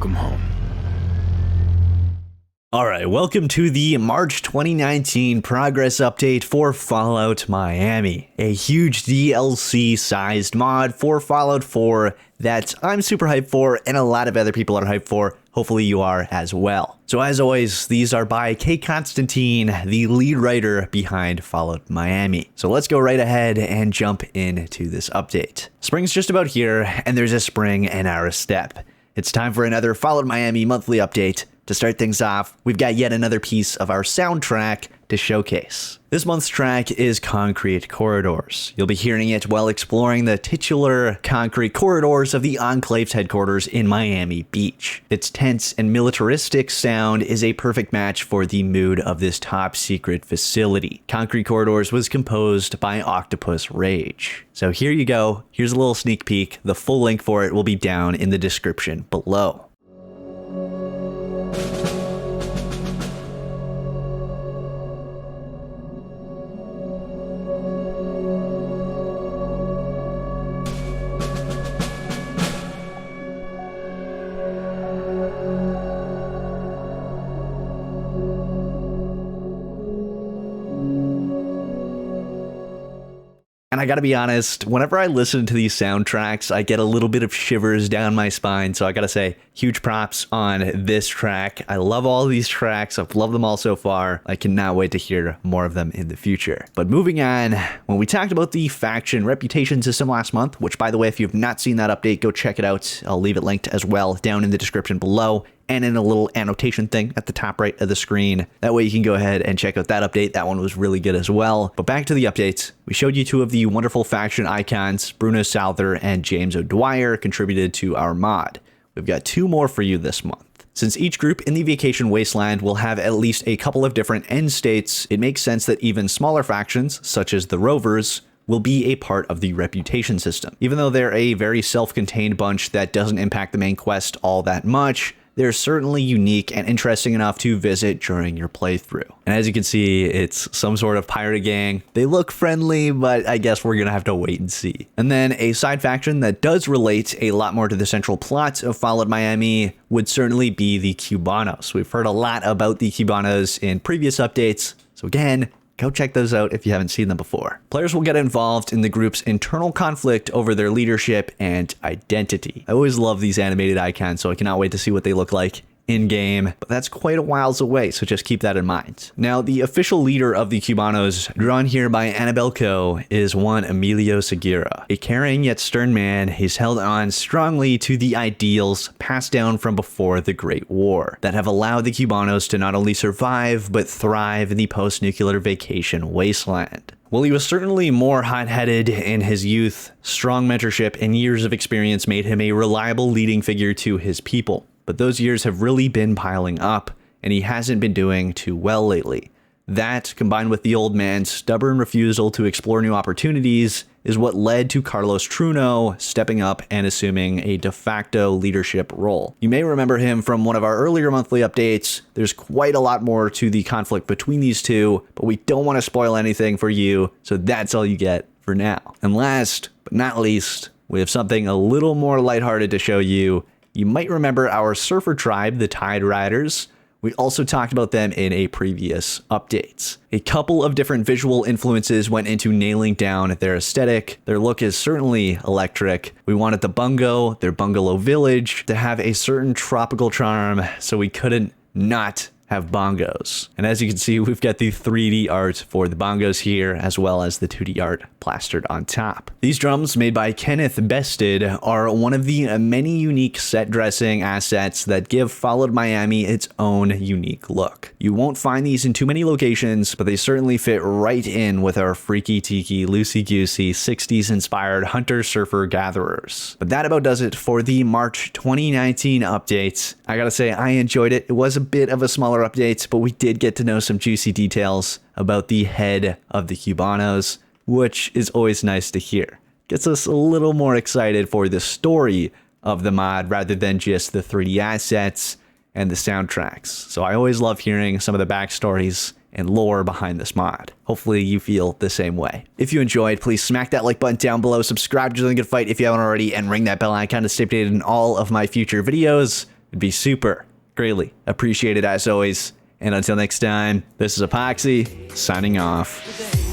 welcome home. Alright, welcome to the March 2019 progress update for Fallout Miami, a huge DLC-sized mod for Fallout 4 that I'm super hyped for and a lot of other people are hyped for. Hopefully you are as well. So as always, these are by 𝗧𝗏𝗏𝗏, the lead writer behind Fallout Miami. So let's go right ahead and jump into this update. Spring's just about here, and there's a spring in our step. It's time for another Fallout Miami monthly update. To start things off, we've got yet another piece of our soundtrack to showcase. This month's track is Concrete Corridors. You'll be hearing it while exploring the titular concrete corridors of the Enclave's headquarters in Miami Beach. Its tense and militaristic sound is a perfect match for the mood of this top secret facility. Concrete Corridors was composed by Octopus Rage. So here you go. Here's a little sneak peek. The full link for it will be down in the description below. And I gotta be honest, whenever I listen to these soundtracks, I get a little bit of shivers down my spine. So I gotta say, huge props on this track. I love all of these tracks. I've loved them all so far. I cannot wait to hear more of them in the future. But moving on, when we talked about the faction reputation system last month, which by the way, if you've not seen that update, go check it out. I'll leave it linked as well down in the description below, and in a little annotation thing at the top right of the screen. That way you can go ahead and check out that update. That one was really good as well. But back to the updates. We showed you two of the wonderful faction icons. Bruno Souther and James O'Dwyer contributed to our mod. We've got two more for you this month. Since each group in the Vacation Wasteland will have at least a couple of different end states, it makes sense that even smaller factions, such as the Rovers, will be a part of the reputation system. Even though they're a very self-contained bunch that doesn't impact the main quest all that much, they're certainly unique and interesting enough to visit during your playthrough. And as you can see, it's some sort of pirate gang. They look friendly, but I guess we're gonna have to wait and see. And then a side faction that does relate a lot more to the central plot of Fallout Miami would certainly be the Cubanos. We've heard a lot about the Cubanos in previous updates. So again, go check those out if you haven't seen them before. Players will get involved in the group's internal conflict over their leadership and identity. I always love these animated icons, so I cannot wait to see what they look like in-game, but that's quite a whiles away, so just keep that in mind. Now, the official leader of the Cubanos, drawn here by Annabelle Coe, is one Emilio Segura. A caring yet stern man, he's held on strongly to the ideals passed down from before the Great War that have allowed the Cubanos to not only survive, but thrive in the post-nuclear vacation wasteland. While he was certainly more hot-headed in his youth, strong mentorship and years of experience made him a reliable leading figure to his people. But those years have really been piling up, and he hasn't been doing too well lately. That, combined with the old man's stubborn refusal to explore new opportunities, is what led to Carlos Truno stepping up and assuming a de facto leadership role. You may remember him from one of our earlier monthly updates. There's quite a lot more to the conflict between these two, but we don't want to spoil anything for you, so that's all you get for now. And last but not least, we have something a little more lighthearted to show you. You might remember our surfer tribe, the Tide Riders. We also talked about them in a previous updates. A couple of different visual influences went into nailing down their aesthetic. Their look is certainly electric. We wanted the bungo, their bungalow village, to have a certain tropical charm, so we couldn't not have bongos. And as you can see, we've got the 3D art for the bongos here, as well as the 2D art plastered on top. These drums, made by 𝗧𝗏𝗏𝗏𝗏, are one of the many unique set dressing assets that give Fallout Miami its own unique look. You won't find these in too many locations, but they certainly fit right in with our freaky tiki, loosey-goosey, 60s inspired hunter surfer gatherers. But that about does it for the March 2019 updates. I gotta say, I enjoyed it. It was a bit of a smaller updates, but we did get to know some juicy details about the head of the Cubanos, which is always nice to hear. Gets us a little more excited for the story of the mod rather than just the 3D assets and the soundtracks. So I always love hearing some of the backstories and lore behind this mod. Hopefully you feel the same way. If you enjoyed, please smack that like button down below, subscribe to Join the Good Fight if you haven't already, and ring that bell icon to stay updated in all of my future videos. It'd be super greatly appreciated as always. And until next time, this is 𝗦𝗢𝗣𝗥𝗧 signing off.